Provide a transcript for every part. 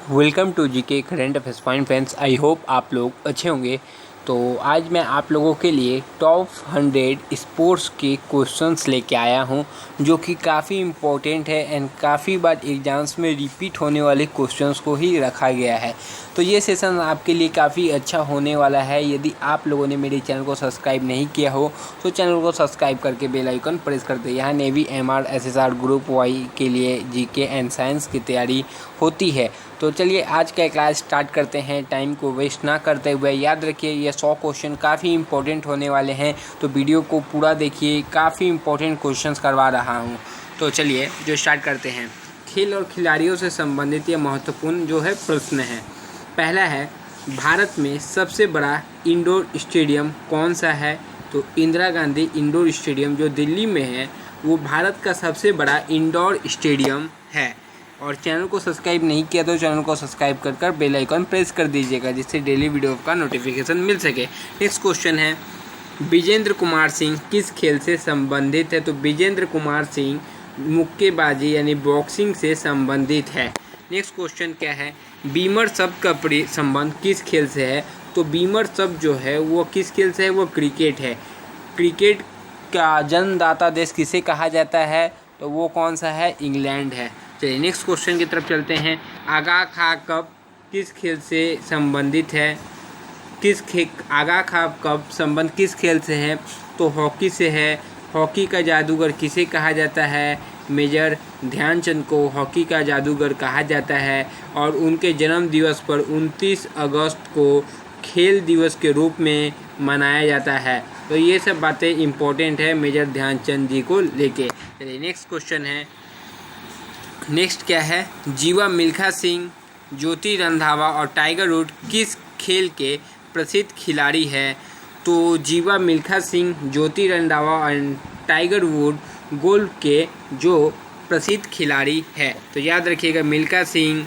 Welcome to GK current affairs fine friends. I hope आप लोग अच्छे होंगे। तो आज मैं आप लोगों के लिए टॉप 100 स्पोर्ट्स के क्वेश्चंस लेके आया हूं, जो कि काफ़ी इम्पोर्टेंट है एंड काफ़ी बार एग्जाम्स में रिपीट होने वाले क्वेश्चंस को ही रखा गया है। तो ये सेशन आपके लिए काफ़ी अच्छा होने वाला है। यदि आप लोगों ने मेरे चैनल को सब्सक्राइब नहीं किया हो तो चैनल को सब्सक्राइब करके बेल आइकन प्रेस कर दें। यहाँ navy MR SSR group Y के लिए जीके एंड साइंस की तैयारी होती है। तो चलिए आज का क्लास स्टार्ट करते हैं। टाइम को वेस्ट ना करते हुए याद रखिए ये 100 क्वेश्चन काफ़ी इंपॉर्टेंट होने वाले हैं, तो वीडियो को पूरा देखिए। काफ़ी इंपॉर्टेंट क्वेश्चंस करवा रहा हूं। तो चलिए जो स्टार्ट करते हैं। खेल और खिलाड़ियों से संबंधित ये महत्वपूर्ण जो है प्रश्न है। पहला है, भारत में सबसे बड़ा इंडोर स्टेडियम कौन सा है? तो इंदिरा गांधी इंडोर स्टेडियम जो दिल्ली में है वो भारत का सबसे बड़ा इंडोर स्टेडियम है। और चैनल को सब्सक्राइब नहीं किया तो चैनल को सब्सक्राइब कर बेल आइकन प्रेस कर दीजिएगा, जिससे डेली वीडियो का नोटिफिकेशन मिल सके। नेक्स्ट क्वेश्चन है, विजेंद्र कुमार सिंह किस खेल से संबंधित है? तो विजेंद्र कुमार सिंह मुक्केबाजी यानी बॉक्सिंग से संबंधित है। नेक्स्ट क्वेश्चन क्या है, बीमर शब्द का संबंध किस खेल से है? तो बीमर शब्द जो है वो किस खेल से है? वो क्रिकेट है। क्रिकेट का जन्मदाता देश किसे कहा जाता है? तो वो कौन सा है? इंग्लैंड है। चलिए नेक्स्ट क्वेश्चन की तरफ चलते हैं। आगा खा कप किस खेल से संबंधित है? आगा खा कप संबंध किस खेल से है? तो हॉकी से है। हॉकी का जादूगर किसे कहा जाता है? मेजर ध्यानचंद को हॉकी का जादूगर कहा जाता है। और उनके जन्म दिवस पर 29 अगस्त को खेल दिवस के रूप में मनाया जाता है। तो ये सब बातें इम्पोर्टेंट है मेजर ध्यानचंद जी को लेके। चलिए नेक्स्ट क्वेश्चन है। नेक्स्ट क्या है, जीवा मिल्खा सिंह, ज्योति रंधावा और टाइगर वुड किस खेल के प्रसिद्ध खिलाड़ी है? तो जीवा मिल्खा सिंह, ज्योति रंधावा और टाइगर वुड गोल्फ के जो प्रसिद्ध खिलाड़ी है। तो याद रखिएगा, Milkha Singh,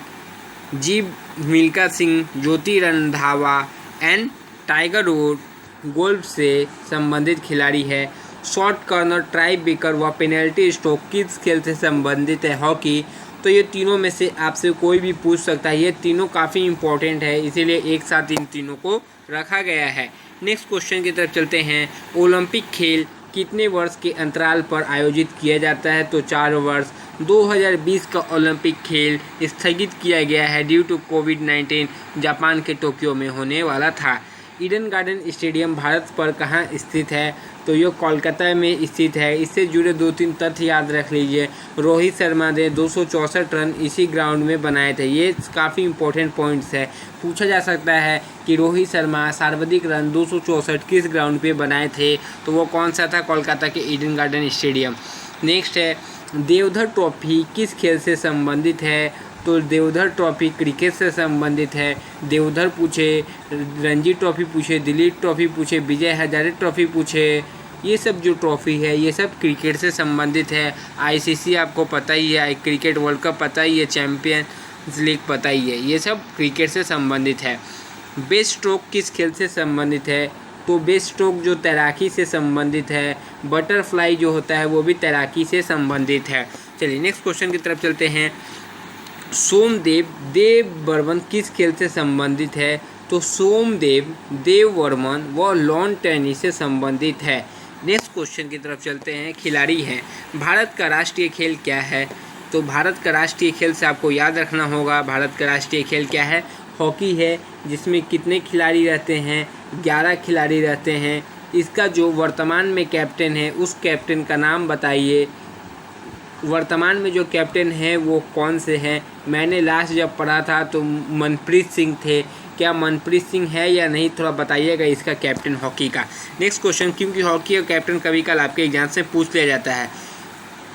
Milkha Singh, Jyoti Randhawa and Tiger Wood golf से संबंधित खिलाड़ी है। शॉर्ट कॉर्नर, ट्राई बेकर व पेनल्टी स्ट्रोक किस खेल से संबंधित है? हॉकी। तो ये तीनों में से आपसे कोई भी पूछ सकता है। ये तीनों काफ़ी इंपॉर्टेंट है, इसीलिए एक साथ इन तीनों को रखा गया है। नेक्स्ट क्वेश्चन की तरफ चलते हैं। ओलंपिक खेल कितने वर्ष के अंतराल पर आयोजित किया जाता है? तो 4 वर्ष। 2020 का ओलंपिक खेल स्थगित किया गया है ड्यू टू कोविड-19, जापान के टोक्यो में होने वाला था। ईडन गार्डन स्टेडियम भारत पर कहाँ स्थित है? तो ये कोलकाता में स्थित है। इससे जुड़े 2-3 तथ्य याद रख लीजिए। रोहित शर्मा ने 264 रन इसी ग्राउंड में बनाए थे। ये काफ़ी इंपॉर्टेंट पॉइंट्स है। पूछा जा सकता है कि रोहित शर्मा सर्वाधिक रन 264 किस ग्राउंड पे बनाए थे? तो वो कौन सा था? कोलकाता के ईडन गार्डन स्टेडियम। नेक्स्ट है, देवधर ट्रॉफी किस खेल से संबंधित है? तो देवधर ट्रॉफी क्रिकेट से संबंधित है। देवधर पूछे, रणजी ट्रॉफी पूछे, दिलीप ट्रॉफी पूछे, विजय हजारे ट्रॉफी पूछे, ये सब जो ट्रॉफी है ये सब क्रिकेट से संबंधित है। आईसीसी आपको पता ही है, क्रिकेट वर्ल्ड कप पता ही है, चैम्पियंस लीग पता ही है, ये सब क्रिकेट से संबंधित है। बेस्ट स्ट्रोक किस खेल से संबंधित है? तो बेस्ट स्ट्रोक जो तैराकी से संबंधित है। बटरफ्लाई जो होता है वो भी तैराकी से संबंधित है। चलिए नेक्स्ट क्वेश्चन की तरफ चलते हैं। सोमदेव देववर्मन किस खेल से संबंधित है? तो सोमदेव देववर्मन वो लॉन टेनिस से संबंधित है। नेक्स्ट क्वेश्चन की तरफ चलते हैं। खिलाड़ी हैं। भारत का राष्ट्रीय खेल क्या है? तो भारत का राष्ट्रीय खेल से आपको याद रखना होगा, भारत का राष्ट्रीय खेल क्या है? हॉकी है। जिसमें कितने खिलाड़ी रहते हैं? 11 खिलाड़ी रहते हैं। इसका जो वर्तमान में कैप्टन है उस कैप्टन का नाम बताइए। वर्तमान में जो कैप्टन है वो कौन से हैं? मैंने लास्ट जब पढ़ा था तो मनप्रीत सिंह थे। क्या मनप्रीत सिंह है या नहीं, थोड़ा बताइएगा इसका कैप्टन हॉकी का। नेक्स्ट क्वेश्चन, क्योंकि हॉकी और कैप्टन कभी कल आपके एग्जाम से पूछ लिया जाता है।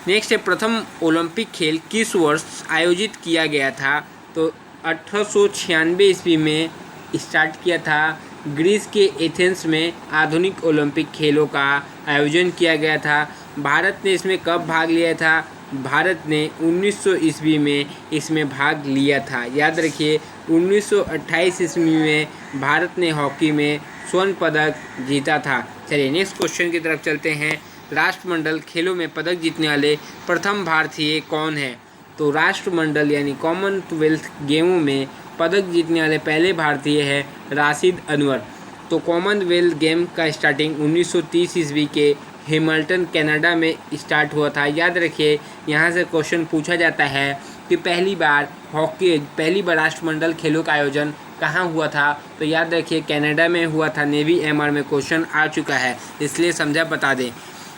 नेक्स्ट है, प्रथम ओलंपिक खेल किस वर्ष आयोजित किया गया था? तो 1896 ईस्वी में स्टार्ट किया था। ग्रीस के एथेंस में आधुनिक ओलंपिक खेलों का आयोजन किया गया था। भारत ने इसमें कब भाग लिया था? भारत ने 1900 ईस्वी में इसमें भाग लिया था। याद रखिए 1928 ईस्वी में भारत ने हॉकी में स्वर्ण पदक जीता था। चलिए नेक्स्ट क्वेश्चन की तरफ चलते हैं। राष्ट्रमंडल खेलों में पदक जीतने वाले प्रथम भारतीय कौन है? तो राष्ट्रमंडल यानी कॉमनवेल्थ गेमों में पदक जीतने वाले पहले भारतीय है राशिद अनवर। तो कॉमनवेल्थ गेम का स्टार्टिंग 1930 ईस्वी के हैमिल्टन कनाडा में स्टार्ट हुआ था। याद रखिए, यहाँ से क्वेश्चन पूछा जाता है कि पहली बार राष्ट्रमंडल खेलों का आयोजन कहाँ हुआ था। तो याद रखिए कनाडा में हुआ था। नेवी एमआर में क्वेश्चन आ चुका है, इसलिए समझा बता दें।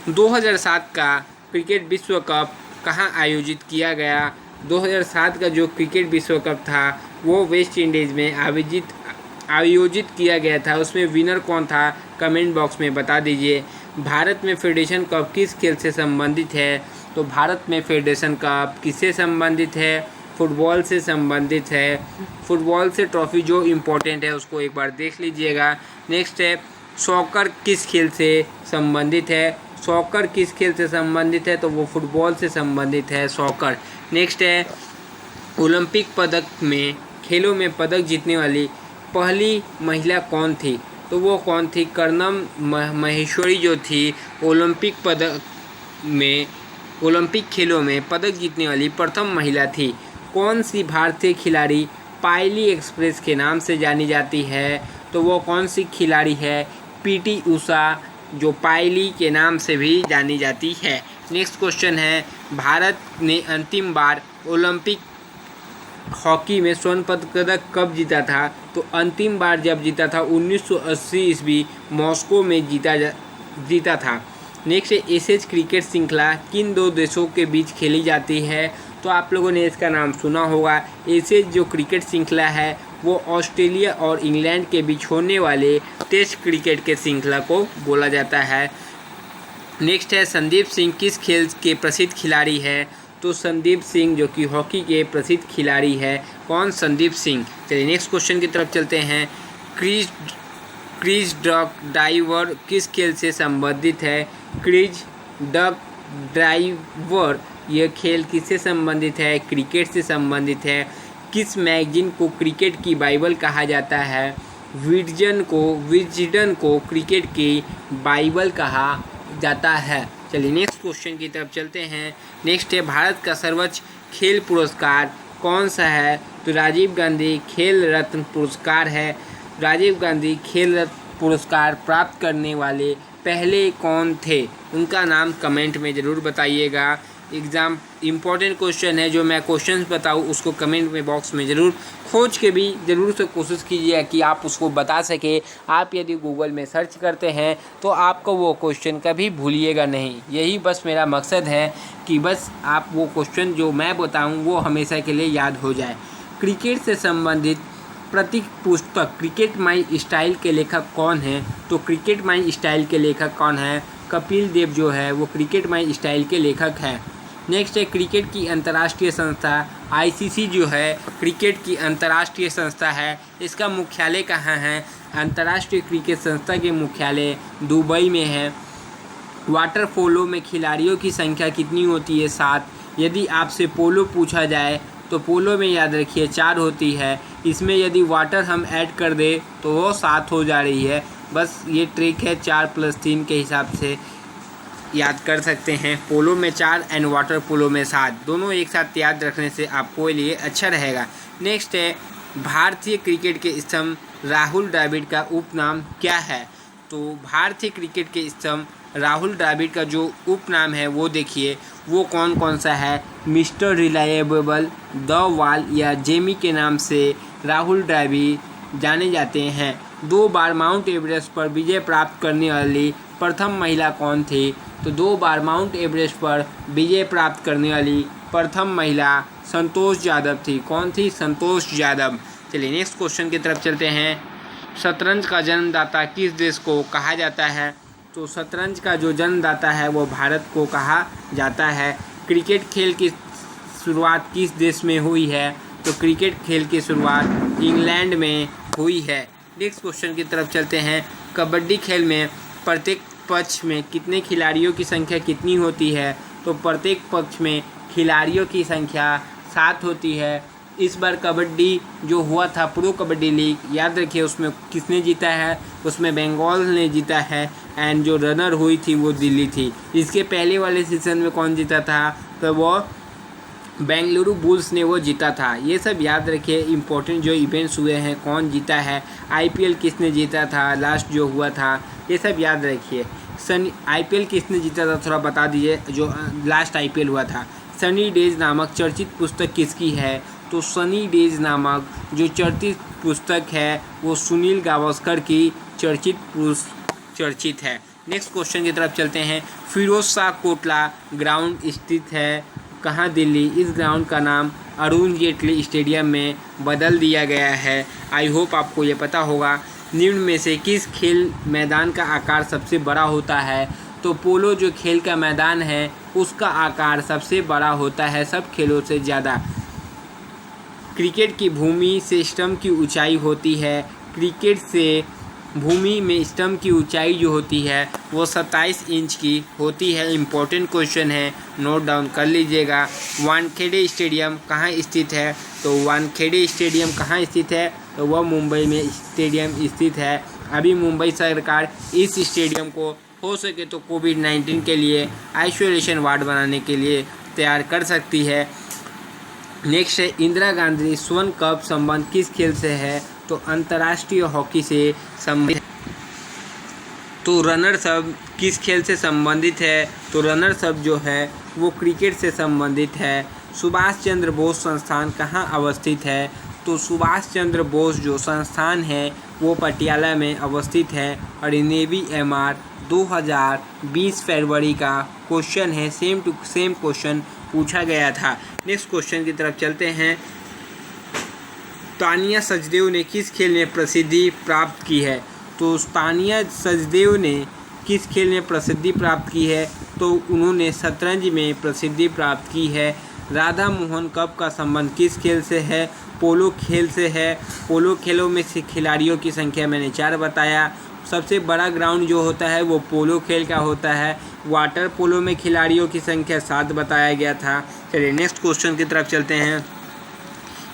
2007 का क्रिकेट विश्व कप कहाँ आयोजित किया गया। 2007 का जो क्रिकेट विश्व कप था वो वेस्ट इंडीज़ में आयोजित किया गया था। उसमें विनर कौन था, कमेंट बॉक्स में बता दीजिए। भारत में फेडरेशन कप किस खेल से संबंधित है। तो भारत में फेडरेशन कप किससे संबंधित है, फुटबॉल से संबंधित है। फुटबॉल से ट्रॉफी जो इम्पोर्टेंट है उसको एक बार देख लीजिएगा। नेक्स्ट है सॉकर किस खेल से संबंधित है। सॉकर किस खेल से संबंधित है, तो वो फुटबॉल से संबंधित है सॉकर। नेक्स्ट है ओलंपिक पदक में खेलों में पदक जीतने वाली पहली महिला कौन थी। तो वो कौन थी, कर्णम महेश्वरी जो थी ओलंपिक खेलों में पदक जीतने वाली प्रथम महिला थी। कौन सी भारतीय खिलाड़ी पायली एक्सप्रेस के नाम से जानी जाती है। तो वो कौन सी खिलाड़ी है, पीटी उषा, जो पायली के नाम से भी जानी जाती है। नेक्स्ट क्वेश्चन है भारत ने अंतिम बार ओलंपिक हॉकी में स्वर्ण पदक कब जीता था। तो अंतिम बार जब जीता था 1980 ईस्वी मॉस्को में जीता था। नेक्स्ट एशेज क्रिकेट श्रृंखला किन दो देशों के बीच खेली जाती है। तो आप लोगों ने इसका नाम सुना होगा। एशेज जो क्रिकेट श्रृंखला है वो ऑस्ट्रेलिया और इंग्लैंड के बीच होने वाले टेस्ट क्रिकेट के श्रृंखला को बोला जाता है। नेक्स्ट है संदीप सिंह किस खेल के प्रसिद्ध खिलाड़ी है। तो संदीप सिंह जो कि हॉकी के प्रसिद्ध खिलाड़ी है। कौन, संदीप सिंह। चलिए नेक्स्ट क्वेश्चन की तरफ चलते हैं। क्रीज डक डाइवर किस खेल से संबंधित है। क्रीज डक डाइवर यह खेल किससे संबंधित है, क्रिकेट से संबंधित है। किस मैगजीन को क्रिकेट की बाइबल कहा जाता है। विजडन को क्रिकेट की बाइबल कहा जाता है। चलिए नेक्स्ट क्वेश्चन की तरफ चलते हैं। नेक्स्ट है भारत का सर्वोच्च खेल पुरस्कार कौन सा है। तो राजीव गांधी खेल रत्न पुरस्कार है। राजीव गांधी खेल रत्न पुरस्कार प्राप्त करने वाले पहले कौन थे, उनका नाम कमेंट में ज़रूर बताइएगा। एग्ज़ाम इम्पॉर्टेंट क्वेश्चन है, जो मैं क्वेश्चंस बताऊँ उसको कमेंट में बॉक्स में ज़रूर खोज के भी ज़रूर से कोशिश कीजिए कि आप उसको बता सके। आप यदि गूगल में सर्च करते हैं तो आपको वो क्वेश्चन कभी भूलिएगा नहीं। यही बस मेरा मकसद है कि बस आप वो क्वेश्चन जो मैं बताऊँ वो हमेशा के लिए याद हो जाए। क्रिकेट से संबंधित प्रतीक पुस्तक क्रिकेट माई स्टाइल के लेखक कौन हैं। तो क्रिकेट माई स्टाइल के लेखक कौन है, कपिल देव जो है वो क्रिकेट माई स्टाइल के लेखक हैं। नेक्स्ट है क्रिकेट की अंतर्राष्ट्रीय संस्था आईसीसी जो है क्रिकेट की अंतर्राष्ट्रीय संस्था है। इसका मुख्यालय कहाँ है। अंतर्राष्ट्रीय क्रिकेट संस्था के मुख्यालय दुबई में है। वाटर पोलो में खिलाड़ियों की संख्या कितनी होती है, 7। यदि आपसे पोलो पूछा जाए तो पोलो में याद रखिए 4 होती है। इसमें यदि वाटर हम ऐड कर दें तो वो 7 हो जा रही है। बस ये ट्रिक है, 4 + 3 के हिसाब से याद कर सकते हैं। पोलो में 4 एंड वाटर पोलो में 7, दोनों एक साथ याद रखने से आपको लिए अच्छा रहेगा। नेक्स्ट है भारतीय क्रिकेट के स्तंभ राहुल द्रविड़ का उपनाम क्या है। तो भारतीय क्रिकेट के स्तंभ राहुल द्रविड़ का जो उपनाम है वो देखिए वो कौन कौन सा है। मिस्टर रिलायबल, द वॉल या जेमी के नाम से राहुल द्रविड़ जाने जाते हैं। 2 बार माउंट एवरेस्ट पर विजय प्राप्त करने वाली प्रथम महिला कौन थी। तो 2 बार माउंट एवरेस्ट पर विजय प्राप्त करने वाली प्रथम महिला संतोष यादव थी। कौन थी, संतोष यादव। चलिए नेक्स्ट क्वेश्चन की तरफ चलते हैं। शतरंज का जन्मदाता किस देश को कहा जाता है। तो शतरंज का जो जन्मदाता है वो भारत को कहा जाता है। क्रिकेट खेल की शुरुआत किस देश में हुई है। तो क्रिकेट खेल की शुरुआत इंग्लैंड में हुई है। नेक्स्ट क्वेश्चन की तरफ चलते हैं। कबड्डी खेल में प्रत्येक पक्ष में कितने खिलाड़ियों की संख्या कितनी होती है। तो प्रत्येक पक्ष में खिलाड़ियों की संख्या 7 होती है। इस बार कबड्डी जो हुआ था प्रो कबड्डी लीग, याद रखिए उसमें किसने जीता है, उसमें बंगाल ने जीता है एंड जो रनर हुई थी वो दिल्ली थी। इसके पहले वाले सीज़न में कौन जीता था, तो वो बेंगलुरु बुल्स ने वो जीता था। ये सब याद रखिए, इम्पोर्टेंट जो इवेंट्स हुए हैं, कौन जीता है, आईपीएल किसने जीता था लास्ट जो हुआ था, ये सब याद रखिए। आईपीएल किसने जीता था थोड़ा बता दीजिए, जो लास्ट आईपीएल हुआ था। सनी डेज नामक चर्चित पुस्तक किसकी है? तो सनी डेज नामक जो चर्चित पुस्तक है वो सुनील गावस्कर की चर्चित है। नेक्स्ट क्वेश्चन की तरफ चलते हैं। फिरोज शाह कोटला ग्राउंड स्थित है कहाँ? दिल्ली। इस ग्राउंड का नाम अरुण जेटली स्टेडियम में बदल दिया गया है। आई होप आपको ये पता होगा। निम्न में से किस खेल मैदान का आकार सबसे बड़ा होता है? तो पोलो जो खेल का मैदान है उसका आकार सबसे बड़ा होता है सब खेलों से ज़्यादा। क्रिकेट की भूमि से स्टंप की ऊंचाई होती है। क्रिकेट से भूमि में स्टंप की ऊंचाई जो होती है वो 27 इंच की होती है। इम्पोर्टेंट क्वेश्चन है, नोट डाउन कर लीजिएगा। वानखेड़े स्टेडियम कहाँ स्थित है? तो वानखेड़े स्टेडियम कहाँ स्थित है? तो वह मुंबई में स्टेडियम स्थित है। अभी मुंबई सरकार इस स्टेडियम को हो सके तो कोविड-19 के लिए आइसोलेशन वार्ड बनाने के लिए तैयार कर सकती है। नेक्स्ट है, इंदिरा गांधी स्वर्ण कप संबंध किस खेल से है? तो अंतर्राष्ट्रीय हॉकी से संबंधित। तो रनर्स अप किस खेल से संबंधित है? तो रनर्स अप जो है वो क्रिकेट से संबंधित है। सुभाष चंद्र बोस संस्थान कहाँ अवस्थित है? तो सुभाष चंद्र बोस जो संस्थान है वो पटियाला में अवस्थित है। और नेवी एमआर 2020 फरवरी का क्वेश्चन है, सेम टू सेम क्वेश्चन पूछा गया था। नेक्स्ट क्वेश्चन की तरफ चलते हैं। तानिया सचदेव ने किस खेल में प्रसिद्धि प्राप्त की है? तो तानिया सचदेव ने किस खेल में प्रसिद्धि प्राप्त की है? तो उन्होंने शतरंज में प्रसिद्धि प्राप्त की है। राधा मोहन कप का संबंध किस खेल से है? पोलो खेल से है। पोलो खेलों में से खिलाड़ियों की संख्या मैंने 4 बताया। सबसे बड़ा ग्राउंड जो होता है वो पोलो खेल का होता है। वाटर पोलो में खिलाड़ियों की संख्या 7 बताया गया था। चलिए नेक्स्ट क्वेश्चन की तरफ चलते हैं।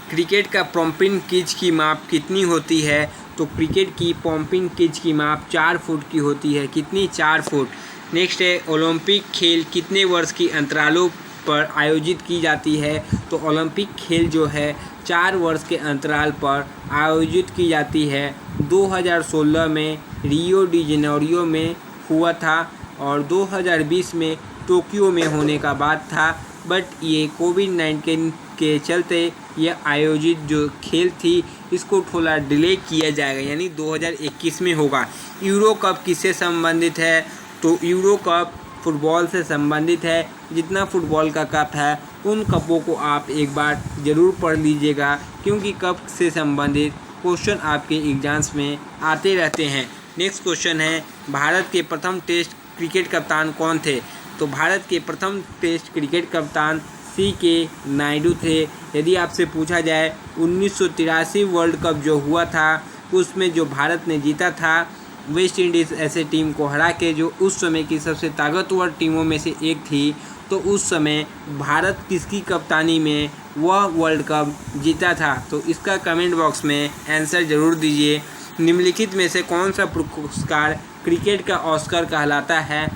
क्रिकेट का पंपिंग किच की माप कितनी होती है? तो क्रिकेट की पंपिंग किच की माप 4 फुट की होती है। कितनी? 4 फुट। नेक्स्ट है, ओलंपिक खेल कितने वर्ष की अंतरालों पर आयोजित की जाती है? तो ओलंपिक खेल जो है 4 वर्ष के अंतराल पर आयोजित की जाती है। 2016 में रियो डी जेनेरियो में हुआ था और 2020 में टोक्यो में होने का बात था, बट ये कोविड-19 के चलते ये आयोजित जो खेल थी इसको थोड़ा डिले किया जाएगा, यानी 2021 में होगा। यूरो कप किससे संबंधित है? तो यूरो कप फुटबॉल से संबंधित है। जितना फुटबॉल का कप है उन कपों को आप एक बार ज़रूर पढ़ लीजिएगा, क्योंकि कप से संबंधित क्वेश्चन आपके एग्जाम्स में आते रहते हैं। नेक्स्ट क्वेश्चन है, भारत के प्रथम टेस्ट क्रिकेट कप्तान कौन थे? तो भारत के प्रथम टेस्ट क्रिकेट कप्तान CK नायडू थे। यदि आपसे पूछा जाए 1983 वर्ल्ड कप जो हुआ था उसमें जो भारत ने जीता था वेस्ट इंडीज़ ऐसे टीम को हरा के, जो उस समय की सबसे ताकतवर टीमों में से एक थी, तो उस समय भारत किसकी कप्तानी में वह वर्ल्ड कप जीता था? तो इसका कमेंट बॉक्स में आंसर ज़रूर दीजिए। निम्नलिखित में से कौन सा पुरस्कार क्रिकेट का ऑस्कर कहलाता है?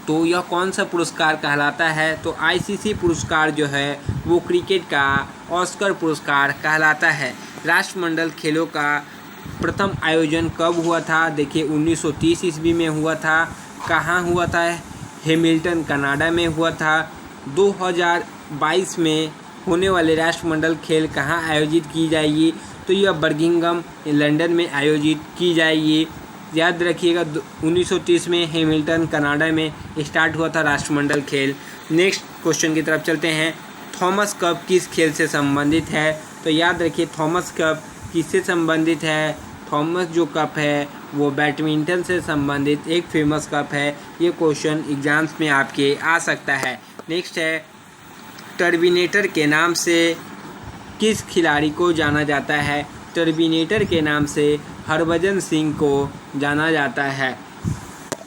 तो यह कौन सा पुरस्कार कहलाता है? तो ICC पुरस्कार जो है वो क्रिकेट का ऑस्कर पुरस्कार कहलाता है। राष्ट्रमंडल खेलों का प्रथम आयोजन कब हुआ था? देखिए 1930 ईस्वी में हुआ था। कहाँ हुआ था? हैमिल्टन कनाडा में हुआ था। 2022 में होने वाले राष्ट्रमंडल खेल कहाँ आयोजित की जाएगी? तो यह बर्मिंघम लंदन में आयोजित की जाएगी। याद रखिएगा 1930 में हैमिल्टन कनाडा में स्टार्ट हुआ था राष्ट्रमंडल खेल। नेक्स्ट क्वेश्चन की तरफ चलते हैं। थॉमस कप किस खेल से संबंधित है? तो याद रखिए थॉमस कप किससे संबंधित है? थॉमस जो कप है वो बैडमिंटन से संबंधित एक फेमस कप है। ये क्वेश्चन एग्जाम्स में आपके आ सकता है। नेक्स्ट है, टर्मिनेटर के नाम से किस खिलाड़ी को जाना जाता है? टर्मिनेटर के नाम से हरभजन सिंह को जाना जाता है।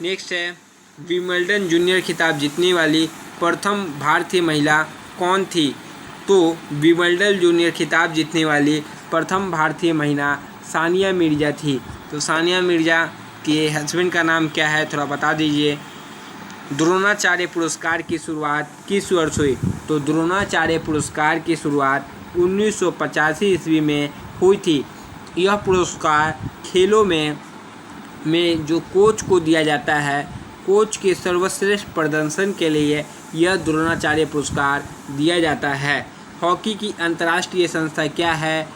नेक्स्ट है, विंबलडन जूनियर खिताब जीतने वाली प्रथम भारतीय महिला कौन थी? तो विंबलडन जूनियर खिताब जीतने वाली प्रथम भारतीय महिला सानिया मिर्ज़ा थी। तो सानिया मिर्ज़ा के हस्बैंड का नाम क्या है? थोड़ा बता दीजिए। द्रोणाचार्य पुरस्कार की शुरुआत किस वर्ष हुई? तो द्रोणाचार्य पुरस्कार की शुरुआत 1985 ईस्वी में हुई थी। यह पुरस्कार खेलों में जो कोच को दिया जाता है, कोच के सर्वश्रेष्ठ प्रदर्शन के लिए यह द्रोणाचार्य पुरस्कार दिया जाता है। हॉकी की अंतर्राष्ट्रीय संस्था क्या है?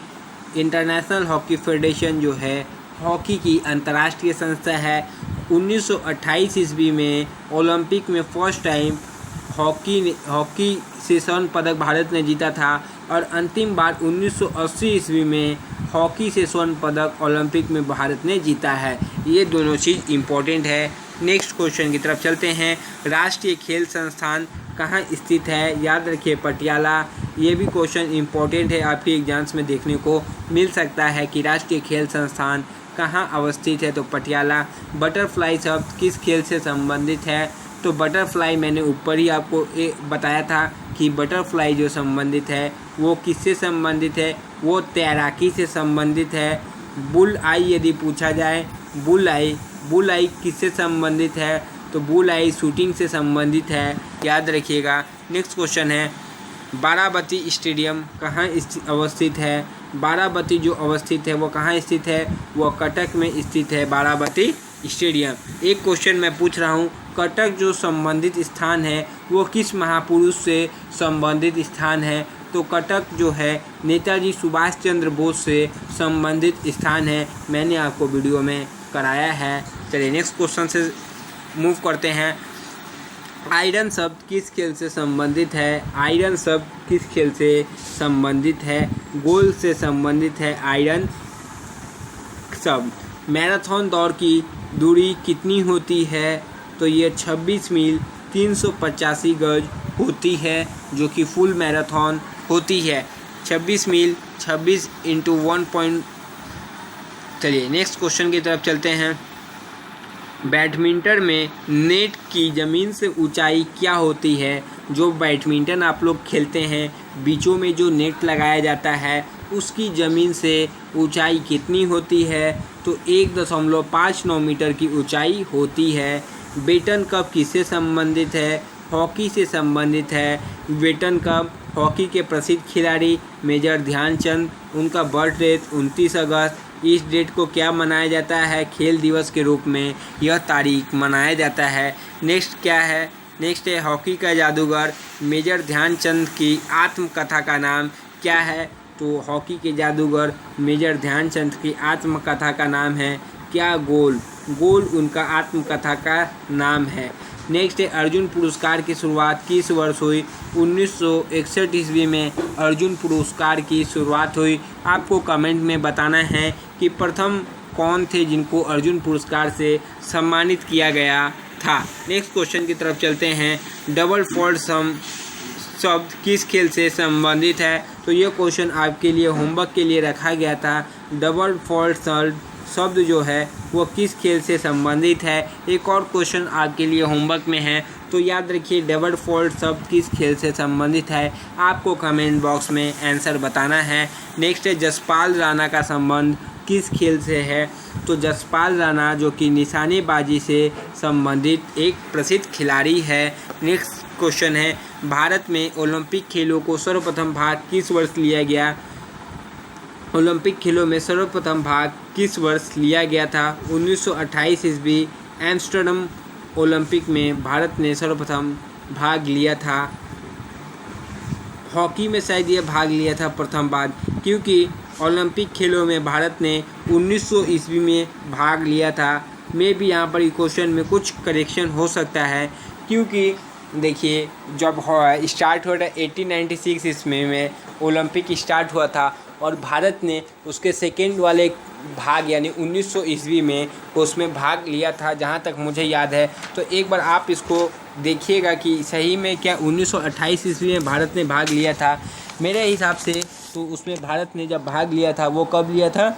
इंटरनेशनल हॉकी फेडरेशन जो है हॉकी की अंतर्राष्ट्रीय संस्था है। 1928 ईस्वी में ओलंपिक में फर्स्ट टाइम हॉकी से स्वर्ण पदक भारत ने जीता था और अंतिम बार 1980 ईस्वी में हॉकी से स्वर्ण पदक ओलंपिक में भारत ने जीता है। ये दोनों चीज़ इम्पोर्टेंट है। नेक्स्ट क्वेश्चन की तरफ चलते हैं। राष्ट्रीय खेल संस्थान कहाँ स्थित है? याद रखिए पटियाला। ये भी क्वेश्चन इम्पोर्टेंट है, आपके एग्जाम्स में देखने को मिल सकता है कि राष्ट्रीय खेल संस्थान कहाँ अवस्थित है, तो पटियाला। बटरफ्लाई शब्द किस खेल से संबंधित है? तो बटरफ्लाई मैंने ऊपर ही आपको बताया था कि बटरफ्लाई जो संबंधित है वो किससे संबंधित है? वो तैराकी से संबंधित है। बुल आई यदि पूछा जाए, बुल आई किससे संबंधित है? तो बुल आई शूटिंग से संबंधित है, याद रखिएगा। नेक्स्ट क्वेश्चन है, बाराबती स्टेडियम कहाँ अवस्थित है? बाराबती जो अवस्थित है वो कहाँ स्थित है? वो कटक में स्थित है बाराबती स्टेडियम। एक क्वेश्चन मैं पूछ रहा हूँ, कटक जो संबंधित स्थान है वो किस महापुरुष से संबंधित स्थान है? तो कटक जो है नेताजी सुभाष चंद्र बोस से संबंधित स्थान है। मैंने आपको वीडियो में कराया है। चलिए नेक्स्ट क्वेश्चन से मूव करते हैं। आयरन शब्द किस खेल से संबंधित है? आयरन शब्द किस खेल से संबंधित है? गोल से संबंधित है आयरन शब्द। मैराथन दौड़ की दूरी कितनी होती है? तो ये 26 मील 385 गज होती है, जो कि फुल मैराथन होती है। 26 मील 26 इंटू 1 चलिए नेक्स्ट क्वेश्चन की तरफ चलते हैं। बैडमिंटन में नेट की ज़मीन से ऊंचाई क्या होती है? जो बैडमिंटन आप लोग खेलते हैं, बीचों में जो नेट लगाया जाता है उसकी ज़मीन से ऊंचाई कितनी होती है? तो 1.59 मीटर की ऊंचाई होती है। बेटन कप किससे संबंधित है? हॉकी से संबंधित है। बेटन कप हॉकी के प्रसिद्ध खिलाड़ी मेजर ध्यानचंद, उनका बर्थ डेट 29 अगस्त। इस डेट को क्या मनाया जाता है? खेल दिवस के रूप में यह तारीख मनाया जाता है। नेक्स्ट क्या है? नेक्स्ट है हॉकी का जादूगर मेजर ध्यानचंद की आत्मकथा का नाम क्या है? तो हॉकी के जादूगर मेजर ध्यानचंद की आत्मकथा का नाम है क्या? गोल उनका आत्मकथा का नाम है। नेक्स्ट है अर्जुन पुरस्कार की शुरुआत किस वर्ष हुई? 1961 ईस्वी में अर्जुन पुरस्कार की शुरुआत हुई। आपको कमेंट में बताना है कि प्रथम कौन थे जिनको अर्जुन पुरस्कार से सम्मानित किया गया था। नेक्स्ट क्वेश्चन की तरफ चलते हैं। डबल फॉल्ट शब्द किस खेल से संबंधित है? तो ये क्वेश्चन आपके लिए होमवर्क के लिए रखा गया था। डबल फॉल्ट शब्द जो है वो किस खेल से संबंधित है? एक और क्वेश्चन आपके लिए होमवर्क में है, तो याद रखिए डबल फॉल्ट शब्द किस खेल से संबंधित है, आपको कमेंट बॉक्स में आंसर बताना है। नेक्स्ट है जसपाल राणा का संबंध किस खेल से है? तो जसपाल राणा जो कि निशानेबाजी से संबंधित एक प्रसिद्ध खिलाड़ी है। नेक्स्ट क्वेश्चन है भारत में ओलंपिक खेलों को सर्वप्रथम भाग किस वर्ष लिया गया? ओलंपिक खेलों में सर्वप्रथम भाग किस वर्ष लिया गया था? 1928 ईस्वी एम्स्टर्डम ओलंपिक में भारत ने सर्वप्रथम भाग लिया था। हॉकी में शायद ये भाग लिया था प्रथम बार, क्योंकि ओलंपिक खेलों में भारत ने 1900 ईस्वी में भाग लिया था। मे भी यहाँ पर क्वेश्चन में कुछ करेक्शन हो सकता है, क्योंकि देखिए जब स्टार्ट हुआ था 1896 ईस्वी में ओलंपिक स्टार्ट हुआ था और भारत ने उसके सेकेंड वाले भाग यानी 1900 ईस्वी में उसमें भाग लिया था, जहाँ तक मुझे याद है। तो एक बार आप इसको देखिएगा कि सही में क्या 1928 ईस्वी में भारत ने भाग लिया था। मेरे हिसाब से तो उसमें भारत ने जब भाग लिया था वो कब लिया था?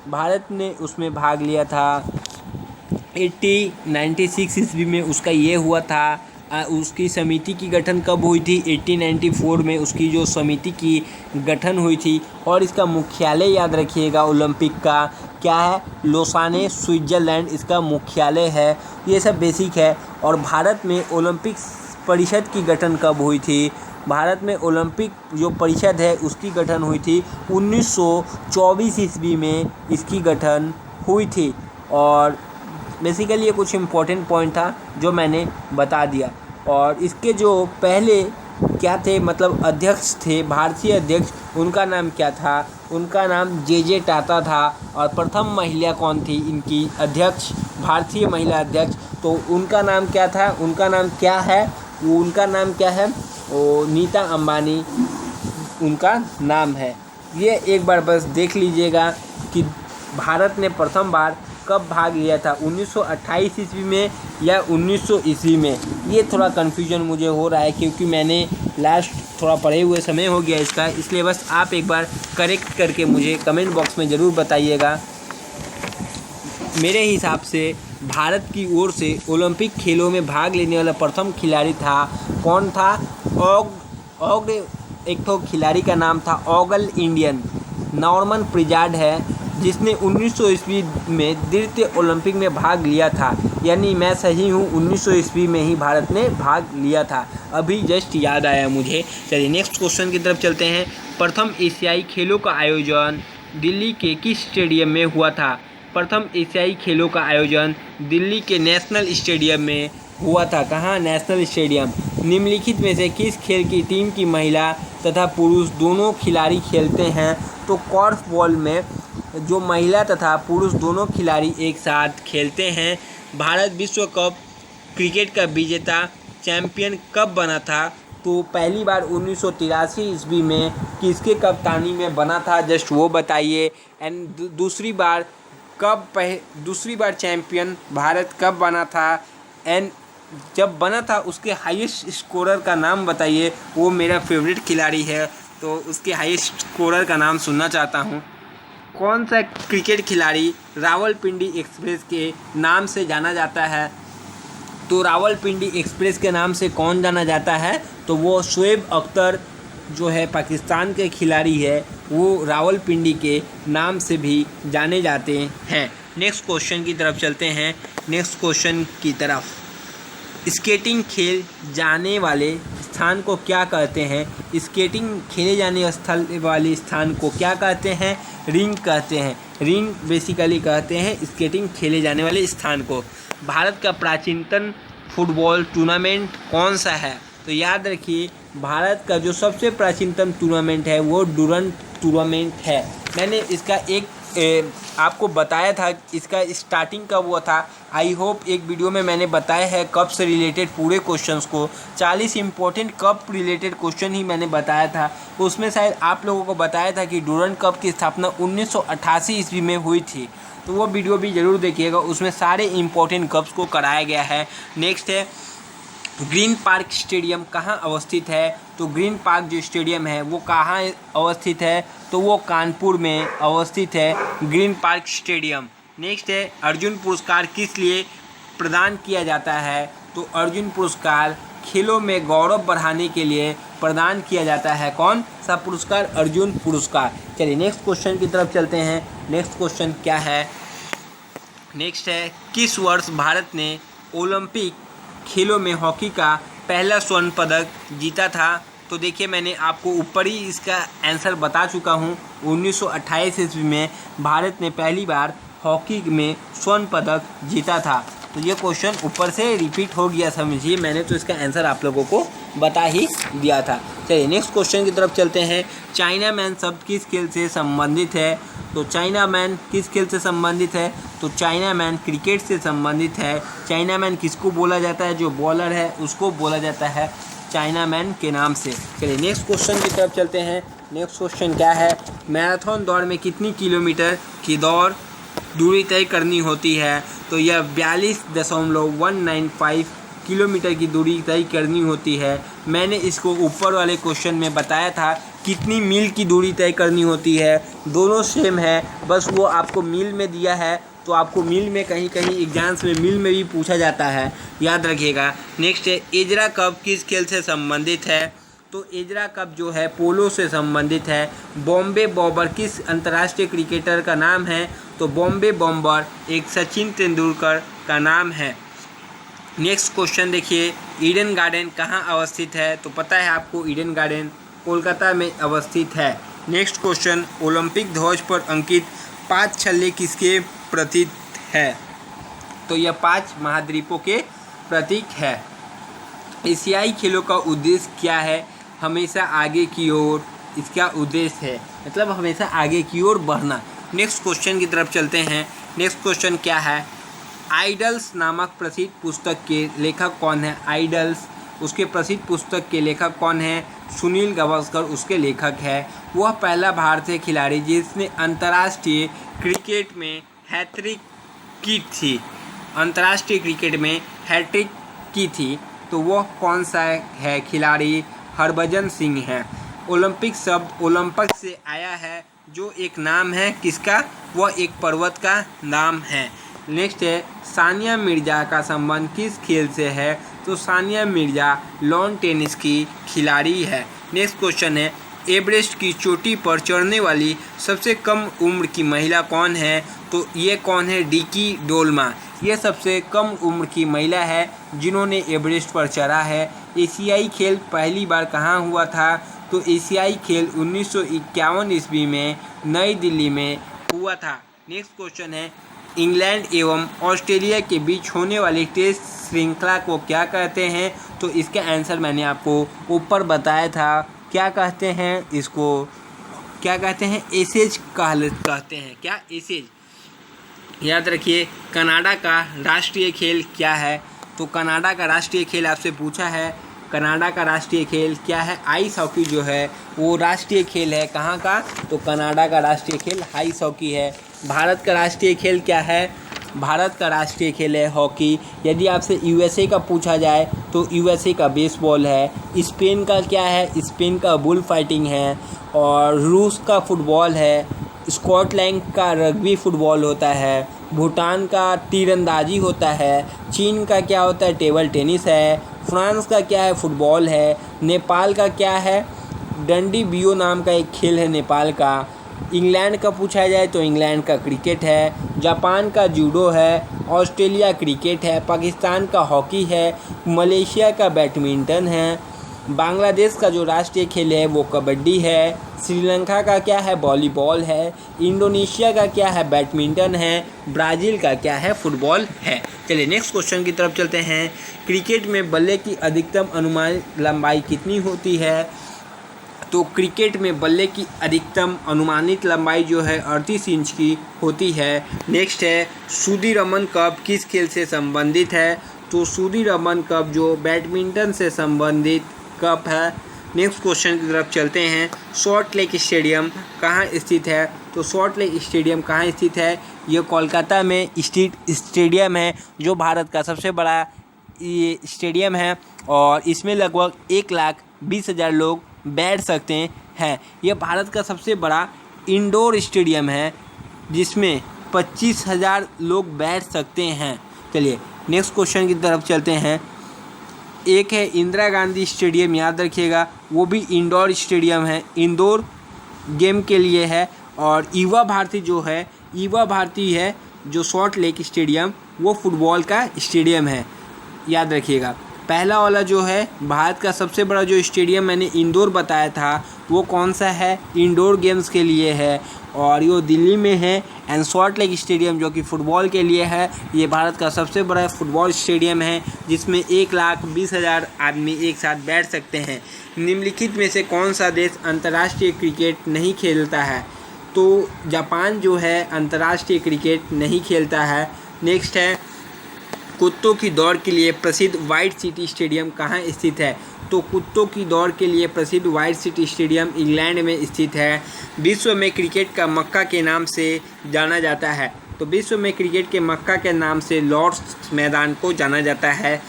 भारत ने उसमें भाग लिया था 1896 ईस्वी में उसका ये हुआ था उसकी समिति की गठन कब हुई थी? 1894 में उसकी जो समिति की गठन हुई थी। और इसका मुख्यालय याद रखिएगा ओलंपिक का क्या है? लोसाने, स्विट्ज़रलैंड इसका मुख्यालय है। ये सब बेसिक है। और भारत में ओलंपिक परिषद की गठन कब हुई थी? भारत में ओलंपिक जो परिषद है उसकी गठन हुई थी 1924 ईस्वी में इसकी गठन हुई थी। और बेसिकली ये कुछ इम्पोर्टेंट पॉइंट था जो मैंने बता दिया। और इसके जो पहले क्या थे, मतलब अध्यक्ष थे, भारतीय अध्यक्ष, उनका नाम क्या था? उनका नाम जे टाटा था। और प्रथम महिला कौन थी इनकी अध्यक्ष, भारतीय महिला अध्यक्ष? तो उनका नाम क्या था? उनका नाम क्या है? उनका नाम क्या है? वो नीता अंबानी उनका नाम है। ये एक बार बस देख लीजिएगा कि भारत ने प्रथम बार कब भाग लिया था, 1928 ईस्वी में या 1900 ईस्वी में। ये थोड़ा कन्फ्यूजन मुझे हो रहा है क्योंकि मैंने लास्ट थोड़ा पढ़े हुए समय हो गया इसका, इसलिए बस आप एक बार करेक्ट करके मुझे कमेंट बॉक्स में ज़रूर बताइएगा। मेरे हिसाब से भारत की ओर से ओलंपिक खेलों में भाग लेने वाला प्रथम खिलाड़ी था, कौन था? एक तो खिलाड़ी का नाम था ऑगल इंडियन, नॉर्मन प्रिजार्ड है, जिसने 1900 ईस्वी में द्वितीय ओलंपिक में भाग लिया था। यानी मैं सही हूँ, 1900 ईस्वी में ही भारत ने भाग लिया था। अभी जस्ट याद आया मुझे। चलिए नेक्स्ट क्वेश्चन की तरफ चलते हैं। प्रथम एशियाई खेलों का आयोजन दिल्ली के किस स्टेडियम में हुआ था? प्रथम एशियाई खेलों का आयोजन दिल्ली के नेशनल स्टेडियम में हुआ था। कहाँ? National stadium. निम्नलिखित में से किस खेल की टीम की महिला तथा पुरुष दोनों खिलाड़ी खेलते हैं? तो कॉर्फबॉल में जो महिला तथा पुरुष दोनों खिलाड़ी एक साथ खेलते हैं। भारत विश्व कप क्रिकेट का विजेता चैंपियन कब बना था? तो पहली बार 1983 ईस्वी में किसके कप्तानी में बना था? जस्ट वो बताइए। एंड दूसरी बार चैंपियन भारत कब बना था? एंड जब बना था उसके हाईएस्ट स्कोरर का नाम बताइए। वो मेरा फेवरेट खिलाड़ी है, तो उसके हाईएस्ट स्कोरर का नाम सुनना चाहता हूँ। कौन सा क्रिकेट खिलाड़ी रावलपिंडी एक्सप्रेस के नाम से जाना जाता है? तो रावलपिंडी एक्सप्रेस के नाम से कौन जाना जाता है? तो वो शोएब अख्तर जो है पाकिस्तान के खिलाड़ी है, वो रावलपिंडी के नाम से भी जाने जाते हैं। नेक्स्ट क्वेश्चन की तरफ चलते हैं। नेक्स्ट क्वेश्चन की तरफ, स्केटिंग खेल जाने वाले स्थान को क्या कहते हैं? स्केटिंग खेले जाने स्थल वाले स्थान को क्या कहते हैं? रिंग कहते हैं। रिंग बेसिकली कहते हैं स्केटिंग खेले जाने वाले स्थान को। भारत का प्राचीनतम फुटबॉल टूर्नामेंट कौन सा है? तो याद रखिए, भारत का जो सबसे प्राचीनतम टूर्नामेंट है वो डुरंड टूर्नामेंट है। मैंने इसका आपको बताया था, इसका स्टार्टिंग कब हुआ था। आई होप एक वीडियो में मैंने बताया है कप से रिलेटेड पूरे क्वेश्चंस को। 40 इंपॉर्टेंट कप रिलेटेड क्वेश्चन ही मैंने बताया था। उसमें शायद आप लोगों को बताया था कि डुरंड कप की स्थापना 1988 ईस्वी में हुई थी। तो वो वीडियो भी ज़रूर देखिएगा, उसमें सारे इंपॉर्टेंट कप्स को कराया गया है। नेक्स्ट है, ग्रीन पार्क स्टेडियम कहाँ अवस्थित है? तो ग्रीन पार्क जो स्टेडियम है वो कहाँ अवस्थित है? तो वो कानपुर में अवस्थित है ग्रीन पार्क स्टेडियम। नेक्स्ट है, अर्जुन पुरस्कार किस लिए प्रदान किया जाता है? तो अर्जुन पुरस्कार खेलों में गौरव बढ़ाने के लिए प्रदान किया जाता है। कौन सा पुरस्कार? अर्जुन पुरस्कार। चलिए नेक्स्ट क्वेश्चन की तरफ चलते हैं। नेक्स्ट क्वेश्चन क्या है? नेक्स्ट है, किस वर्ष भारत ने ओलंपिक खेलों में हॉकी का पहला स्वर्ण पदक जीता था? तो देखिए, मैंने आपको ऊपर ही इसका आंसर बता चुका हूँ। 1928 ईस्वी में भारत ने पहली बार हॉकी में स्वर्ण पदक जीता था। तो ये क्वेश्चन ऊपर से रिपीट हो गया, समझिए, मैंने तो इसका आंसर आप लोगों को बता ही दिया था। चलिए नेक्स्ट क्वेश्चन की तरफ चलते हैं। चाइना मैन शब्द किस खेल से संबंधित है? तो चाइना मैन किस खेल से संबंधित है? तो चाइना मैन क्रिकेट से संबंधित है। चाइना मैन किसको बोला जाता है? जो बॉलर है उसको बोला जाता है चाइना मैन के नाम से। चलिए नेक्स्ट क्वेश्चन की तरफ चलते हैं। नेक्स्ट क्वेश्चन क्या है? मैराथन दौड़ में कितनी किलोमीटर की दूरी तय करनी होती है? तो यह 42.195 किलोमीटर की दूरी तय करनी होती है। मैंने इसको ऊपर वाले क्वेश्चन में बताया था कितनी मील की दूरी तय करनी होती है। दोनों सेम है, बस वो आपको मील में दिया है तो आपको मील में कहीं कहीं एग्जाम्स में मील में भी पूछा जाता है, याद रखिएगा। नेक्स्ट है एजरा कप किस खेल से संबंधित है? तो एजरा कप जो है पोलो से संबंधित है। बॉम्बे बॉम्बर किस अंतर्राष्ट्रीय क्रिकेटर का नाम है? तो बॉम्बे बॉम्बर एक सचिन तेंदुलकर का नाम है। नेक्स्ट क्वेश्चन देखिए, ईडन गार्डन कहाँ अवस्थित है? तो पता है आपको ईडन गार्डन कोलकाता में अवस्थित है। नेक्स्ट क्वेश्चन, ओलंपिक ध्वज पर अंकित 5 छल्ले किसके प्रतीक है? तो यह 5 महाद्वीपों के प्रतीक है। एशियाई खेलों का उद्देश्य क्या है? हमेशा आगे की ओर इसका उद्देश्य है, मतलब हमेशा आगे की ओर बढ़ना। नेक्स्ट क्वेश्चन की तरफ चलते हैं। नेक्स्ट क्वेश्चन क्या है? आइडल्स नामक प्रसिद्ध पुस्तक के लेखक कौन है? आइडल्स उसके प्रसिद्ध पुस्तक के लेखक कौन है? सुनील गावस्कर उसके लेखक है। वह पहला भारतीय खिलाड़ी जिसने अंतर्राष्ट्रीय क्रिकेट में हैट्रिक की थी, अंतर्राष्ट्रीय क्रिकेट में हैट्रिक की थी, तो वह कौन सा है खिलाड़ी? हरभजन सिंह है। ओलंपिक शब्द ओलंपस से आया है, जो एक नाम है किसका? वह एक पर्वत का नाम है। नेक्स्ट है, सानिया मिर्जा का संबंध किस खेल से है? तो सानिया मिर्जा लॉन टेनिस की खिलाड़ी है। नेक्स्ट क्वेश्चन है, एवरेस्ट की चोटी पर चढ़ने वाली सबसे कम उम्र की महिला कौन है? तो ये कौन है? डिकी डोल्मा। ये सबसे कम उम्र की महिला है जिन्होंने एवरेस्ट पर चढ़ा है। एशियाई खेल पहली बार कहाँ हुआ था? तो एशियाई खेल 1951 ईस्वी में नई दिल्ली में हुआ था। नेक्स्ट क्वेश्चन है, इंग्लैंड एवं ऑस्ट्रेलिया के बीच होने वाली टेस्ट श्रृंखला को क्या कहते हैं? तो इसका आंसर मैंने आपको ऊपर बताया था। क्या कहते हैं इसको? क्या कहते हैं? एसेज कहते हैं। क्या? एसेज। याद रखिए। कनाडा का राष्ट्रीय खेल क्या है? तो कनाडा का राष्ट्रीय खेल आपसे पूछा है, कनाडा का राष्ट्रीय खेल क्या है? आइस हॉकी जो है वो राष्ट्रीय खेल है। कहाँ का? तो कनाडा का राष्ट्रीय खेल आइस हॉकी है। भारत का राष्ट्रीय खेल क्या है? भारत का राष्ट्रीय खेल है हॉकी। यदि आपसे यूएसए का पूछा जाए तो यूएसए का बेसबॉल है। स्पेन का क्या है? स्पेन का बुल फाइटिंग है। और रूस का फुटबॉल है। स्कॉटलैंड का रग्बी फुटबॉल होता है। भूटान का तीरंदाजी होता है। चीन का क्या होता है? टेबल टेनिस है। फ्रांस का क्या है? फुटबॉल है। नेपाल का क्या है? डंडी बियो नाम का एक खेल है नेपाल का। इंग्लैंड का पूछा जाए तो इंग्लैंड का क्रिकेट है। जापान का जूडो है। ऑस्ट्रेलिया क्रिकेट है। पाकिस्तान का हॉकी है। मलेशिया का बैडमिंटन है। बांग्लादेश का जो राष्ट्रीय खेल है वो कबड्डी है। श्रीलंका का क्या है? वॉलीबॉल है। इंडोनेशिया का क्या है? बैडमिंटन है। ब्राज़ील का क्या है? फुटबॉल है। चलिए नेक्स्ट क्वेश्चन की तरफ चलते हैं। क्रिकेट में बल्ले की अधिकतम अनुमानित लंबाई कितनी होती है? तो क्रिकेट में बल्ले की अधिकतम अनुमानित लंबाई जो है 38 इंच की होती है। नेक्स्ट है, सुदीरमन कप किस खेल से संबंधित है? तो सुदीरमन कप जो बैडमिंटन से संबंधित कप है। नेक्स्ट क्वेश्चन की तरफ चलते हैं। सॉल्ट लेक स्टेडियम कहाँ स्थित है? तो सॉल्ट लेक स्टेडियम कहाँ स्थित है? ये कोलकाता में स्थित स्टेडियम है, जो भारत का सबसे बड़ा ये स्टेडियम है और इसमें लगभग 1,20,000 लोग बैठ सकते हैं। यह भारत का सबसे बड़ा इंडोर स्टेडियम है जिसमें 25,000 लोग बैठ सकते हैं। चलिए नेक्स्ट क्वेश्चन की तरफ चलते हैं। एक है इंदिरा गांधी स्टेडियम, याद रखिएगा, वो भी इंडोर स्टेडियम है, इंडोर गेम के लिए है। और युवा भारती जो है, युवा भारती है जो सॉल्ट लेक स्टेडियम, वो फुटबॉल का स्टेडियम है, याद रखिएगा। पहला वाला जो है भारत का सबसे बड़ा जो स्टेडियम मैंने इंदौर बताया था वो कौन सा है? इंडोर गेम्स के लिए है और ये दिल्ली में है। एंड सॉल्ट लेक स्टेडियम जो कि फ़ुटबॉल के लिए है, ये भारत का सबसे बड़ा फुटबॉल स्टेडियम है जिसमें 1,20,000 आदमी एक साथ बैठ सकते हैं। निम्नलिखित में से कौन सा देश अंतर्राष्ट्रीय क्रिकेट नहीं खेलता है? तो जापान जो है अंतर्राष्ट्रीय क्रिकेट नहीं खेलता है। नेक्स्ट है, कुत्तों की दौड़ के लिए प्रसिद्ध व्हाइट सिटी स्टेडियम कहाँ स्थित है? तो कुत्तों की दौड़ के लिए प्रसिद्ध व्हाइट सिटी स्टेडियम इंग्लैंड में स्थित है। विश्व में क्रिकेट का मक्का के नाम से जाना जाता है। तो विश्व में क्रिकेट के मक्का के नाम से लॉर्ड्स मैदान को जाना जाता है।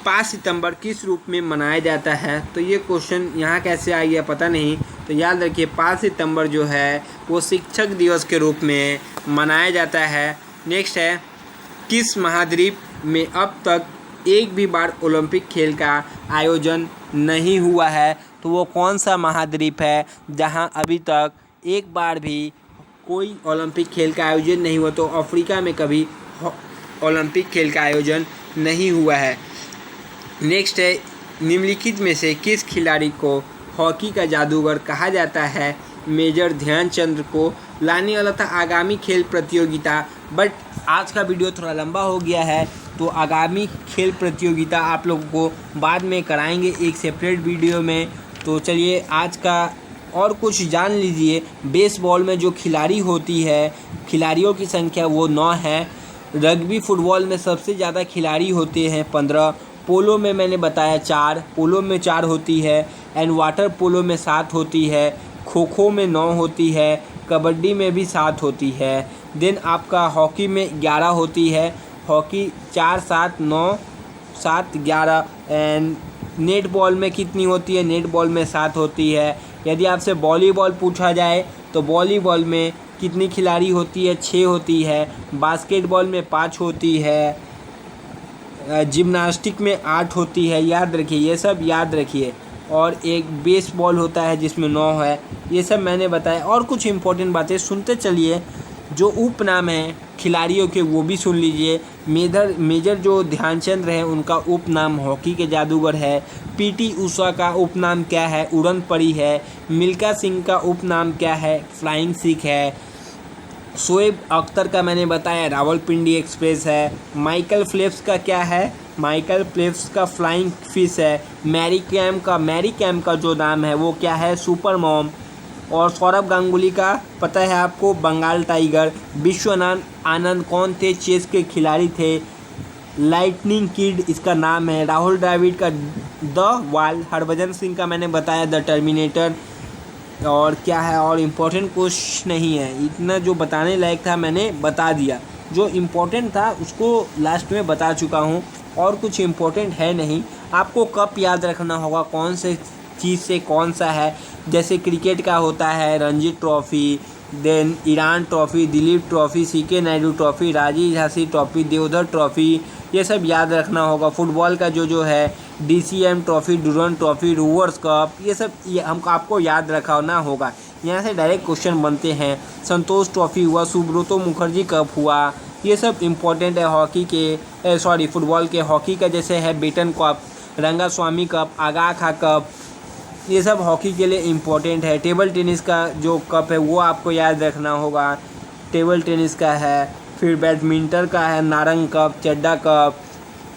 5 सितंबर किस रूप में मनाया जाता है? तो ये क्वेश्चन यहाँ कैसे आ गया पता नहीं। तो याद रखिए 5 सितंबर जो है वो शिक्षक दिवस के रूप में मनाया जाता है। नेक्स्ट है, किस महाद्वीप में अब तक एक भी बार ओलंपिक खेल का आयोजन नहीं हुआ है? तो वो कौन सा महाद्वीप है जहां अभी तक एक बार भी कोई ओलंपिक खेल का आयोजन नहीं हुआ? तो अफ्रीका में कभी ओलंपिक खेल का आयोजन नहीं हुआ है। नेक्स्ट है, निम्नलिखित में से किस खिलाड़ी को हॉकी का जादूगर कहा जाता है? मेजर ध्यानचंद को लाने वाला था आगामी खेल प्रतियोगिता, बट आज का वीडियो थोड़ा लंबा हो गया है, तो आगामी खेल प्रतियोगिता आप लोगों को बाद में कराएंगे एक सेपरेट वीडियो में। तो चलिए आज का और कुछ जान लीजिए। बेसबॉल में जो खिलाड़ी होती है, खिलाड़ियों की संख्या वो 9 है। रग्बी फुटबॉल में सबसे ज़्यादा खिलाड़ी होते हैं 15। पोलो में मैंने बताया 4, पोलो में 4 होती है। एंड वाटर पोलो में 7 होती है। खो खो में 9 होती है। कबड्डी में भी 7 होती है। देन आपका हॉकी में 11 होती है। हॉकी 4, 7, 9, 7, 11। एंड नेट बॉल में कितनी होती है? नेट बॉल में 7 होती है। यदि आपसे वॉलीबॉल पूछा जाए तो वॉलीबॉल में कितनी खिलाड़ी होती है? 6 होती है। बास्केटबॉल में 5 होती है। जिम्नास्टिक में 8 होती है। याद रखिए, ये सब याद रखिए। और एक बेसबॉल होता है जिसमें 9 है। ये सब मैंने बताया। और कुछ इम्पोर्टेंट बातें सुनते चलिए। जो उपनाम हैं खिलाड़ियों के वो भी सुन लीजिए। मेजर जो ध्यानचंद रहे उनका उपनाम हॉकी के जादूगर है। पीटी उषा का उपनाम क्या है? उड़न परी है। मिल्खा सिंह का उपनाम क्या है? फ्लाइंग सिख है। शोएब अख्तर का मैंने बताया रावलपिंडी एक्सप्रेस है। माइकल फेल्प्स का क्या है? माइकल फेल्प्स का फ्लाइंग फिश है। मैरी कैम का जो नाम है वो क्या है? Super mom. और सौरभ गांगुली का पता है आपको? बंगाल टाइगर। विश्वनाथ आनंद कौन थे? चेस के खिलाड़ी थे। लाइटनिंग किड इसका नाम है। राहुल द्रविड़ का द वाल। हरभजन सिंह का मैंने बताया द टर्मिनेटर। और क्या है? और इम्पोर्टेंट कुछ नहीं है, इतना जो बताने लायक था मैंने बता दिया। जो इम्पोर्टेंट था उसको लास्ट में बता चुका हूँ। और कुछ इम्पोर्टेंट है नहीं। आपको कप याद रखना होगा कौन से चीज़ से कौन सा है। जैसे क्रिकेट का होता है Ranji trophy, then Irani trophy, Duleep trophy, CK Nayudu trophy, Rajiv Jhansi trophy, Deodhar trophy, ये सब याद रखना होगा। फुटबॉल का जो है DCM trophy, Durand trophy, Rovers cup, ये सब हमको आपको याद रखना होगा। यहाँ से डायरेक्ट क्वेश्चन बनते हैं। संतोष ट्रॉफ़ी हुआ, सुब्रतो मुखर्जी कप हुआ, ये सब इम्पोर्टेंट है हॉकी के फुटबॉल के। हॉकी का जैसे है बेटन कप, रंगास्वामी कप, आगा खा कप, ये सब हॉकी के लिए इम्पोर्टेंट है। टेबल टेनिस का जो कप है वो आपको याद रखना होगा, टेबल टेनिस का है। फिर बैडमिंटन का है नारंग कप, चड्डा कप,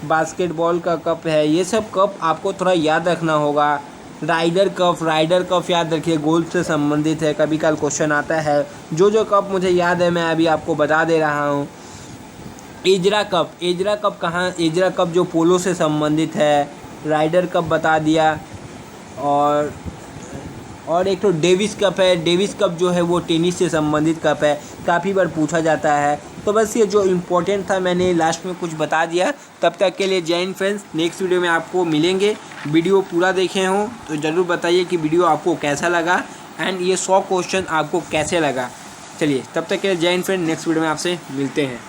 बास्केटबॉल का कप है। ये सब कप आपको थोड़ा याद रखना होगा। राइडर कप याद रखिए, गोल्फ से संबंधित है, कभी कल क्वेश्चन आता है। जो कप मुझे याद है मैं अभी आपको बता दे रहा हूँ। एजरा कप कहाँ? एजरा कप जो पोलो से संबंधित है। राइडर कप बता दिया। और एक तो डेविस कप है। डेविस कप जो है वो टेनिस से संबंधित कप है, काफ़ी बार पूछा जाता है। तो बस ये जो इम्पोर्टेंट था मैंने लास्ट में कुछ बता दिया। तब तक के लिए जय हिंद फ्रेंड्स। नेक्स्ट वीडियो में आपको मिलेंगे। वीडियो पूरा देखे हों तो ज़रूर बताइए कि वीडियो आपको कैसा लगा एंड ये 100 क्वेश्चन आपको कैसे लगा। चलिए तब तक के लिए जय हिंद फ्रेंड। नेक्स्ट वीडियो में आपसे मिलते हैं।